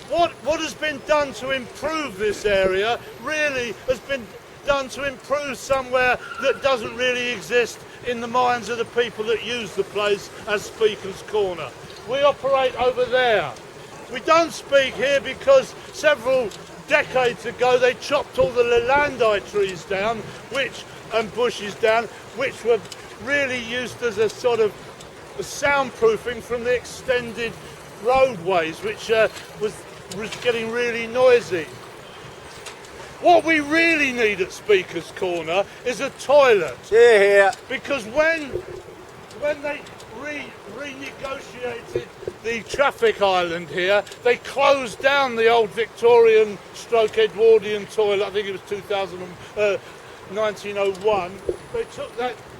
what has been done to improve this area really has been done to improve somewhere that doesn't really exist in the minds of the people that use the place as Speaker's Corner. We operate over there. We don't speak here because several decades ago they chopped all the Lelandai trees down, and bushes down, which were really used as a sort of soundproofing from the extended roadways, which was getting really noisy. What we really need at Speaker's Corner is a toilet. Yeah. Because when they renegotiated the traffic island here, they closed down the old Victorian stroke Edwardian toilet. I think it was 1901.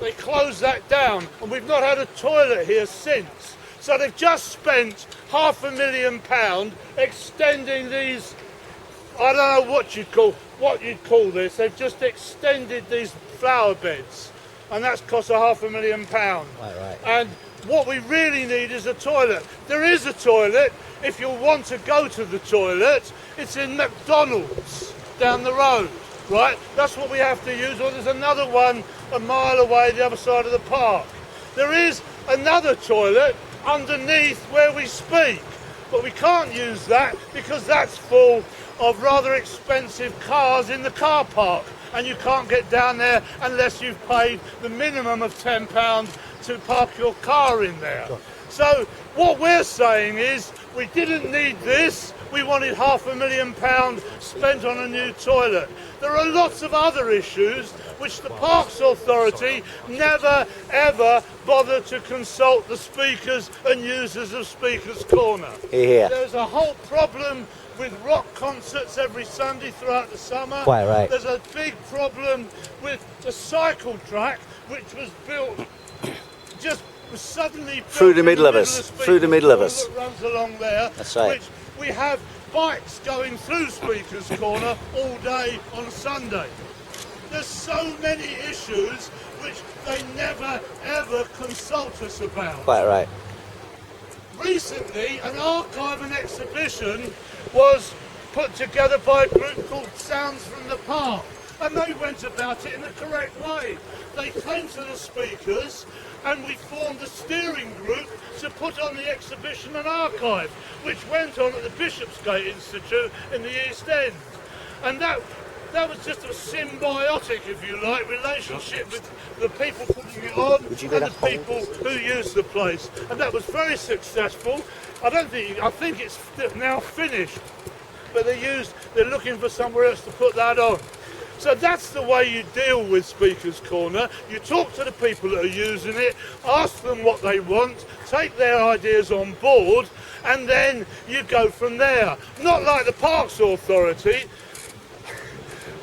They closed that down, and we've not had a toilet here since. So they've just spent £500,000 extending these. I don't know what you'd call this. They've just extended these flower beds, and that's cost £500,000. Right. And what we really need is a toilet. There is a toilet. If you want to go to the toilet, it's in McDonald's down the road, right? That's what we have to use. Or there's another one a mile away, the other side of the park. There is another toilet underneath where we speak, but we can't use that because that's full of rather expensive cars in the car park, and you can't get down there unless you've paid the minimum of £10 to park your car in there. So what we're saying is we didn't need this. We wanted £500,000 spent on a new toilet. There are lots of other issues which the Parks Authority never ever bothered to consult the speakers and users of Speaker's Corner. Yeah. There's a whole problem with rock concerts every Sunday throughout the summer. Quite right. There's a big problem with the cycle track, which was built was suddenly built through the middle of us. Through the middle of us. That runs along there. That's right. Which we have bikes going through Speaker's Corner all day on a Sunday. There's so many issues which they never ever consult us about. Quite right. Recently, an archive and exhibition was put together by a group called Sounds from the Park, and they went about it in the correct way. They came to the speakers, and we formed a steering group to put on the exhibition and archive, which went on at the Bishopsgate Institute in the East End. And that was just a symbiotic, if you like, relationship with the people putting it on and the people who use the place. And that was very successful. I think it's now finished, but they're looking for somewhere else to put that on. So that's the way you deal with Speaker's Corner. You talk to the people that are using it, ask them what they want, take their ideas on board, and then you go from there. Not like the Parks Authority,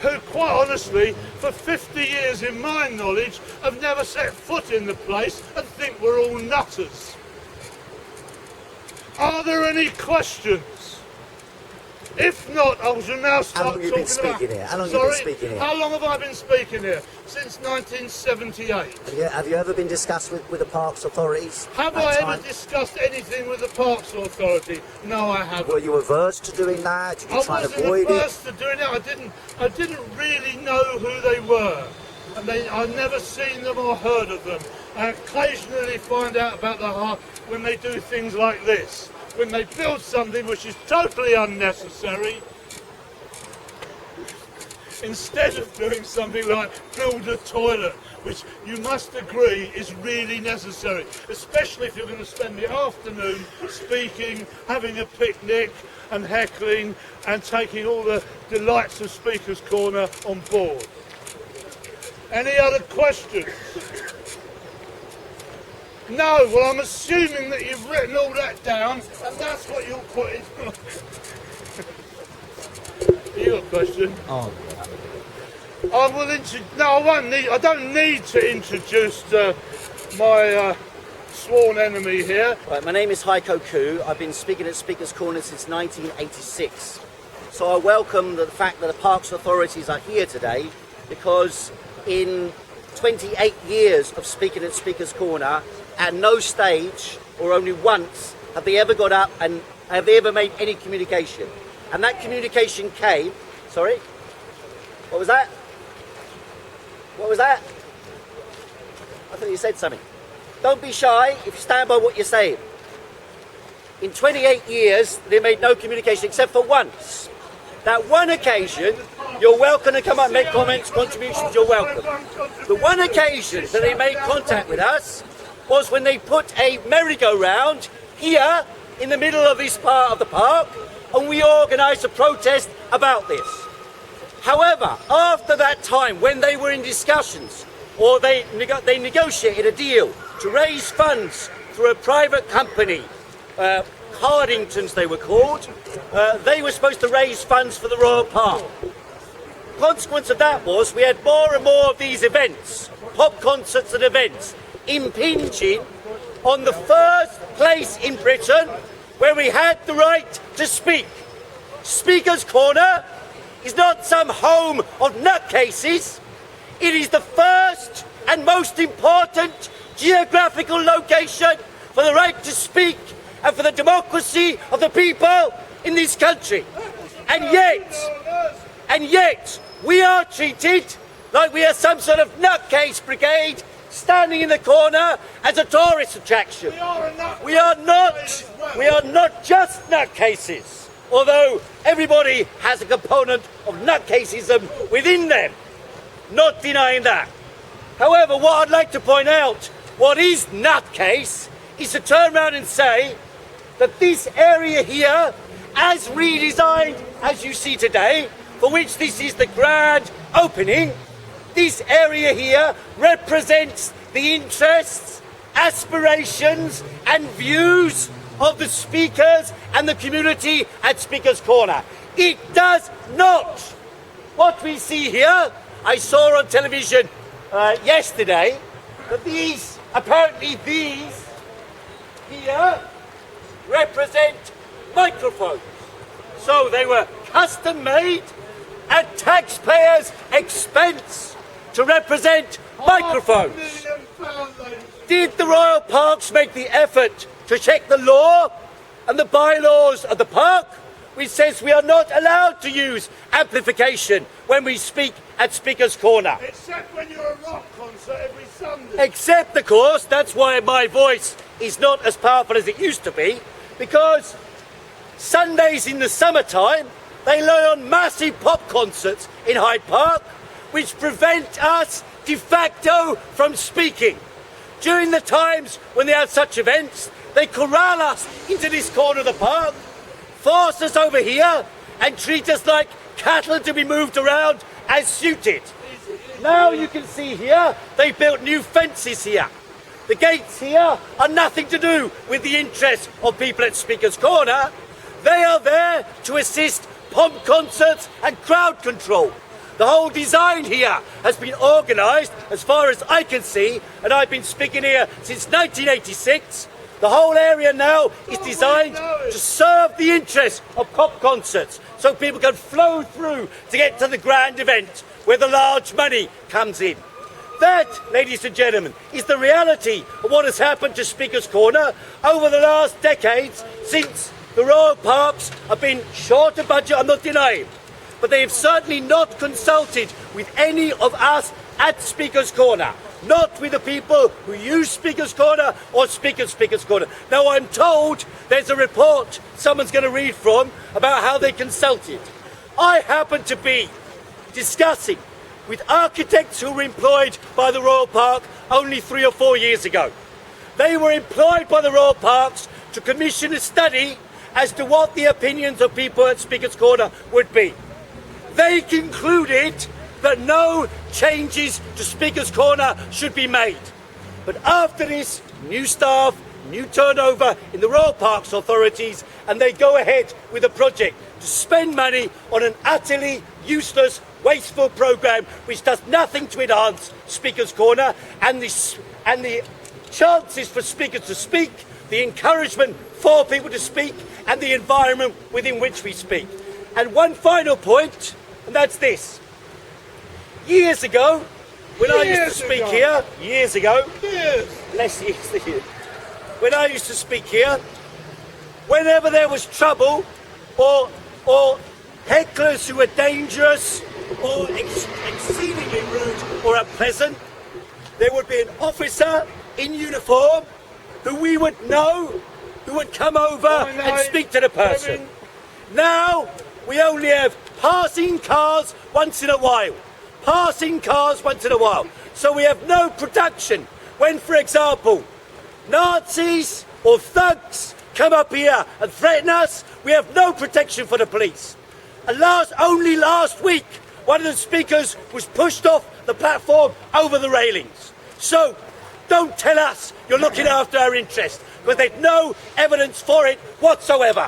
who quite honestly, for 50 years in my knowledge, have never set foot in the place and think we're all nutters. Are there any questions? If not, I shall now start talking about... How long have you been speaking here? How long have I been speaking here? Since 1978. Have you ever been discussed with the Parks authorities? Have I ever discussed anything with the Parks Authority? No, I haven't. Were you averse to doing that? Did you try and avoid it? I wasn't averse to doing it. I didn't really know who they were. And I've never seen them or heard of them. I occasionally find out about the heart when they do things like this. When they build something which is totally unnecessary, instead of doing something like build a toilet, which you must agree is really necessary, especially if you're going to spend the afternoon speaking, having a picnic and heckling and taking all the delights of Speaker's Corner on board. Any other questions? No, well I'm assuming that you've written all that down and that's what you'll put in. You got a question? Oh. I don't need to introduce my sworn enemy here. Right, my name is Heiko Khoo. I've been speaking at Speaker's Corner since 1986. So I welcome the fact that the Parks authorities are here today, because in 28 years of speaking at Speaker's Corner, at no stage or only once have they ever got up and have they ever made any communication. And that communication came, sorry, what was that? What was that? I thought you said something. Don't be shy if you stand by what you're saying. In 28 years, they made no communication except for once. That one occasion, you're welcome to come up and make comments, contributions, you're welcome. The one occasion that they made contact with us was when they put a merry-go-round here in the middle of this part of the park, and we organised a protest about this. However, after that time, when they were in discussions, or they negotiated a deal to raise funds through a private company, Cardingtons they were called, they were supposed to raise funds for the Royal Park. Consequence of that was we had more and more of these events, pop concerts and events, impinging on the first place in Britain where we had the right to speak. Speaker's Corner is not some home of nutcases. It is the first and most important geographical location for the right to speak and for the democracy of the people in this country. And yet, we are treated like we are some sort of nutcase brigade standing in the corner as a tourist attraction. We are not just nutcases, although everybody has a component of nutcasism within them. Not denying that. However, what I'd like to point out, what is nutcase, is to turn around and say that this area here, as redesigned as you see today, for which this is the grand opening, this area here represents the interests, aspirations and views of the speakers and the community at Speaker's Corner. It does not. What we see here, I saw on television yesterday, that apparently these here represent microphones. So they were custom made at taxpayers' expense to represent microphones. Did the Royal Parks make the effort to check the law and the bylaws of the park, which says we are not allowed to use amplification when we speak at Speaker's Corner? Except when you're a rock concert every Sunday. Except, of course, that's why my voice is not as powerful as it used to be, because Sundays in the summertime, they lay on massive pop concerts in Hyde Park, which prevent us de facto from speaking. During the times when they have such events, they corral us into this corner of the park, force us over here, and treat us like cattle to be moved around as suited. Now you can see here, they built new fences here. The gates here are nothing to do with the interests of people at Speaker's Corner. They are there to assist pomp concerts and crowd control. The whole design here has been organised, as far as I can see, and I've been speaking here since 1986. The whole area now is designed to serve the interests of pop concerts, so people can flow through to get to the grand event where the large money comes in. That, ladies and gentlemen, is the reality of what has happened to Speaker's Corner over the last decades since the Royal Parks have been short of budget, I'm not denying. But they have certainly not consulted with any of us at Speaker's Corner. Not with the people who use Speaker's Corner or Speaker's Corner. Now I'm told there's a report someone's going to read from about how they consulted. I happen to be discussing with architects who were employed by the Royal Park only 3 or 4 years ago. They were employed by the Royal Parks to commission a study as to what the opinions of people at Speaker's Corner would be. They concluded that no changes to Speaker's Corner should be made. But after this, new staff, new turnover in the Royal Parks authorities, and they go ahead with a project to spend money on an utterly useless, wasteful programme which does nothing to enhance Speaker's Corner and the chances for speakers to speak, the encouragement for people to speak, and the environment within which we speak. And one final point, and that's this. Years ago, when I used to speak here, less years than you, when I used to speak here, whenever there was trouble or hecklers who were dangerous or exceedingly rude or unpleasant, there would be an officer in uniform who we would know, who would come over and speak to the person. Now we only have passing cars once in a while. Passing cars once in a while. So we have no protection when, for example, Nazis or thugs come up here and threaten us. We have no protection for the police. And only last week, one of the speakers was pushed off the platform over the railings. So don't tell us you're looking after our interests, because there's no evidence for it whatsoever.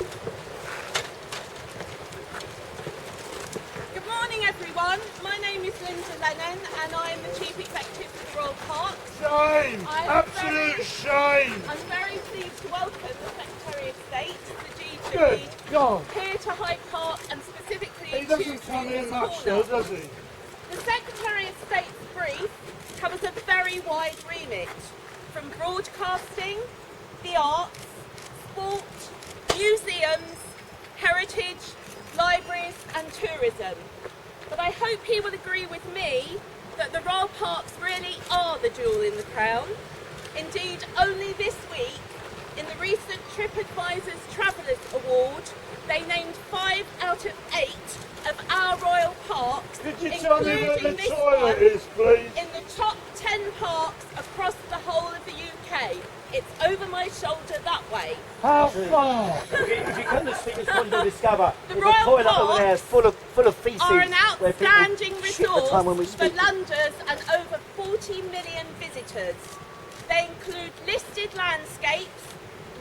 Good morning, everyone. My name is Lennon, and I am the Chief Executive of Royal Parks. Shame! Absolute shame! I'm very pleased to welcome the Secretary of State, Saijid Good Javid, God! here to Hyde Park and specifically He doesn't come in much though, does he? The Secretary of State's brief covers a very wide remit, from broadcasting, the arts, sport, museums, heritage, libraries and tourism. But I hope he will agree with me that the Royal Parks really are the jewel in the crown. Indeed, only this week, in the recent TripAdvisor's Travellers Award, they named 5 out of 8 of our Royal Parks, Could you tell me where the this toilet one, is, please? in the top 10 parks across the whole of the UK. It's over my shoulder that way. How far? If you come to Speaker's Corner, discover The there's a Royal toilet over Parks there full of feces. Are an where people outstanding shit the time when we resource for speak. Londoners and over 40 million visitors. They include listed landscapes,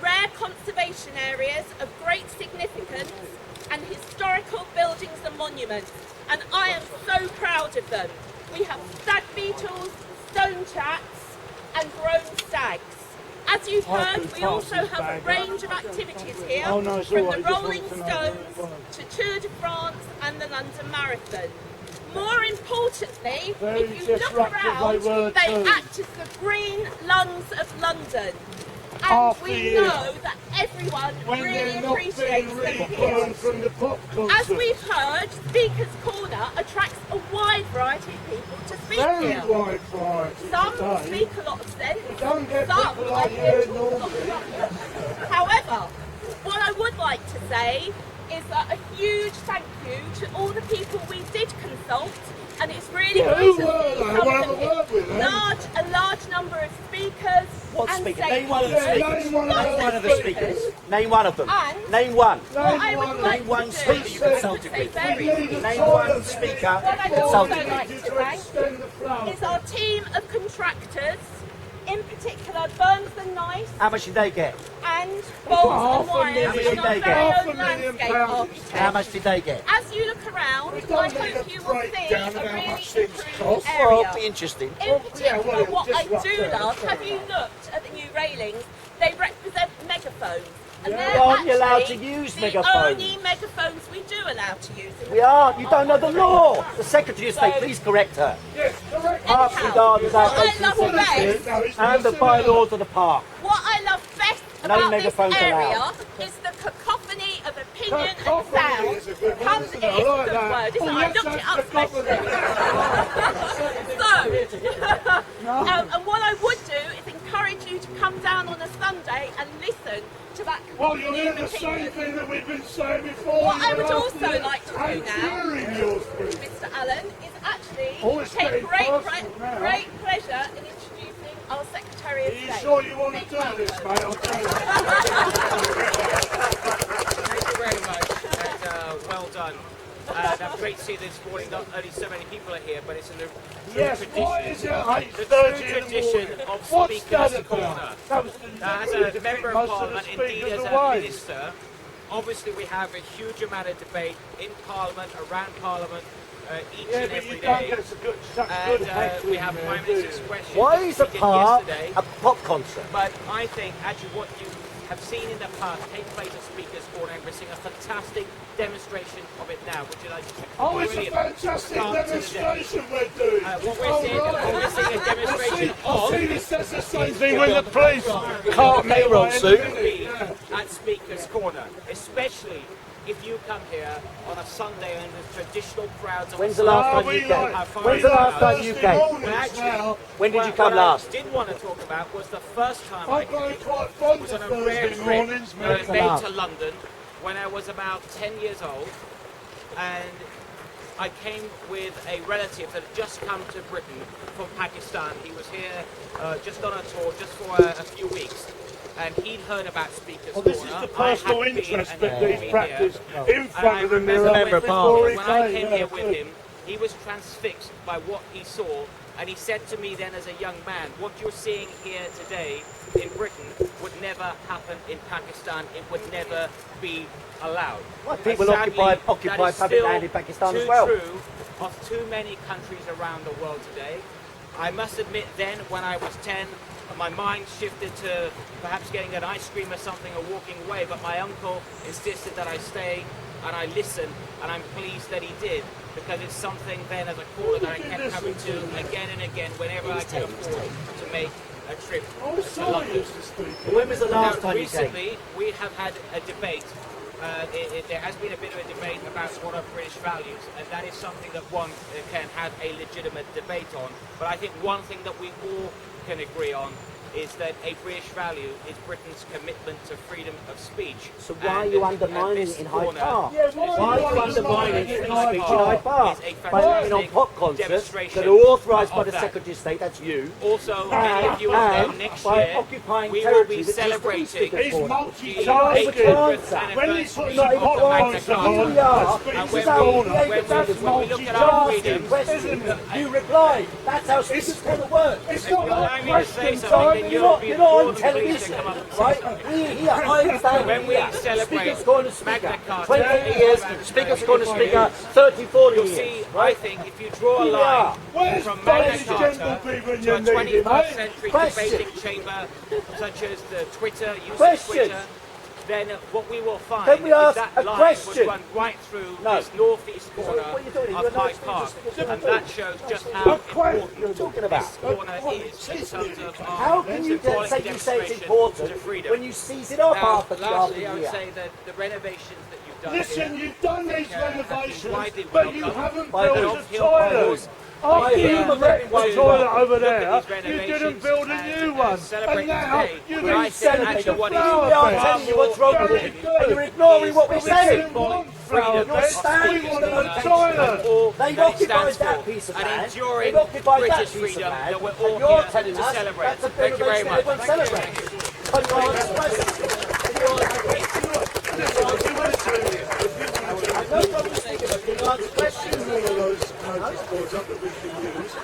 rare conservation areas of great significance, and historical buildings and monuments. And I am so proud of them. We have stag beetles, stone chats, and grown stags. As you've heard, we also have a range of activities here, Oh, no, it's from all the right, just Rolling want to know. Stones to Tour de France and the London Marathon. More importantly, Very if you look disruptive around, they were they too. act as the green lungs of London. And Half the we year. know that everyone When really they're not appreciates being them reburned here. from the pop concert. As we've heard, Speaker's Corner attracts a wide variety of people to speak Very here. wide variety Some today. speak a lot of sense, Don't get some people I like hear you talk a lot of normally. rubbish. However, what I would like to say is that a huge thank you to all the people we did consult, and it's really Yeah, great who to were see they? some I wanna of have a word with them. a large number of speakers What and speaker? Name one of the stakeholders. speakers. Name one of Name the one of the speakers. Name one of them. And Name one. what I would Name like Name one to do speaker you is consulted say with. very Name one speaker What I you would also consulted like with. to thank is our team of contractors, in particular Burns and Nice How much did they get? and Bolts and £500,000. Wires, and our very Half a own million landscape pounds. How architect. much did they get? As you look around, We I don't need hope a you will see breakdown a of how really much things improved cost. Well, it'll be area. interesting. In particular, well, it'll what I disrupt do them. love, have you looked at the new railings? They represent megaphones. And Yeah. they're Aren't you allowed actually to use the megaphones? only megaphones we do allow to use. In We are. You don't know the law. The Secretary of State, please correct her. Yes, correct. Parks and Gardens What Act I love 1876 best, and the bylaws of the park. what I love best No about this megaphones area allowed. is the cacophony of opinion and Cacophony sound is a good word, comes isn't in. it? I It's a like good that. word, isn't Oh, it? I yes, looked it that's up specially. And what I would do is encourage you to come down on a Sunday and listen to that Well, you'll cacophony hear of the same opinion. thing that we've been saying before. What I year would after also year. like to do And now, during your speech. Mr. Allen, is actually Oh, it's take getting great personal now. pleasure in introducing our Secretary of Are you State. sure you want to Please do welcome. this, mate? I'll tell you. Thank you very much, and well done. And great to see this morning. Not only so many people are here, but it's in the true Yes, tradition. why is it The 8:30 true in the tradition morning? of What's Speaker's that Corner. about? That was the As to a member of most of the Parliament, indeed speakers as a away. minister, obviously we have a huge amount of debate in Parliament, around Parliament, each Yeah, and but every you don't day. get such good And heckling we have there, Prime do you? Minister's questions. Why that is a we did park yesterday. a pop concert? But I think actually what you have seen in the past take place at Speaker's Corner, and we're seeing a fantastic demonstration of it now. Would you like to check? Oh, it's a Brilliant fantastic start to the day. demonstration we're doing. What we're seeing a demonstration I of see this says the same thing when the police can't Payroll suit. at Speaker's Corner, especially if you come here on a Sunday and the traditional crowds of When's the last time you came? When's the last time you came? When did you come last? What I did want to talk about was the first time I I'm going came. quite fond Was of on a rare Thursday trip mornings, mate. made to London when I was about 10 years old, and I came with a relative that had just come to Britain from Pakistan. He was here just on a tour, just for a few weeks, and he'd heard about Speakers Well, this is Corner. the I personal hadn't been, interest and that he'd these been practice here. in front of the And I mirror remember before he when I came came. here with him, he was transfixed by what he saw, and he said to me then as a young man, what you're seeing here today in Britain would never happen in Pakistan. It would never be allowed. Well, people And sadly, occupy that is public still land in Pakistan too as well. true of too many countries around the world today. I must admit then, when I was 10, my mind shifted to perhaps getting an ice cream or something or walking away, but my uncle insisted that I stay and I listened, and I'm pleased that he did, because it's something then as a caller that I kept coming to again and again whenever I could afford to make a trip to London. When was the last Now, time you came? recently, we have had a debate. There has been a bit of a debate about what are British values, and that is something that one can have a legitimate debate on. But I think one thing that we all can agree on is that a British value is Britain's commitment to freedom of speech. So why are And you this undermining it in Hyde corner Park? Yeah, why Why are you undermining free speech in Hyde Park? is a By having on fantastic pop concerts demonstration that are authorised by of the that. Secretary of State, that's you, Also, many of you will know and next by year occupying we will territory be that celebrating Speakers He's Corner. multitasking. When he's putting Not the even pop once. concert Here on, we are. And This is when how we- we behave when as we- when we look at our multitasking freedom, questions. You reply. That's how Speakers Corner works. it's not Allow like me to say question something, time. then You're you'll not, be you're not more on than pleased to television, come up and say right? something. We here, I'm standing When we here. celebrate Speakers Corner speaker, Magna Carta, 20 years, Speakers Corner speaker, 30, 40 you'll years. see, I Right? think, if you draw a Here we line are. Where's from Magna David Carta Gentlepeople when to a you need him, 21st eh? century Question. debating chamber, such as the Twitter, use of Question. Twitter, then what we will find Can we is ask that a line question? would run right through No. this northeast corner what are you doing? of You're not Hyde Park, speaking to and us. that shows just how A important You're talking about. this corner is in terms of How our can you symbolic say it's demonstration important to freedom. when you seize it off Now, after the lastly, I would year? say that the renovations that you've done Listen, here, you've done these have been renovations, widely but you welcomed. haven't By built who? a Uphill toilet. battles. After Yeah. you wrecked the To toilet over look there, at these you didn't renovations build a and, new one. celebrate And now today. you've But I been think celebrating actually what is flower We are beds. telling you what's wrong with Very it. good. And you're ignoring what we're is saying. symbolic freedom. You're standing We in want the a location. toilet. all They've that it occupied stands that for. piece of An land. enduring They've occupied that British piece of freedom land. that we're all And you're here telling to us celebrate. that's a Thank you very renovation much. everyone celebrates. But you answer questions. I have no problem speaking, but you answer questions. All of those notice boards up that we can use.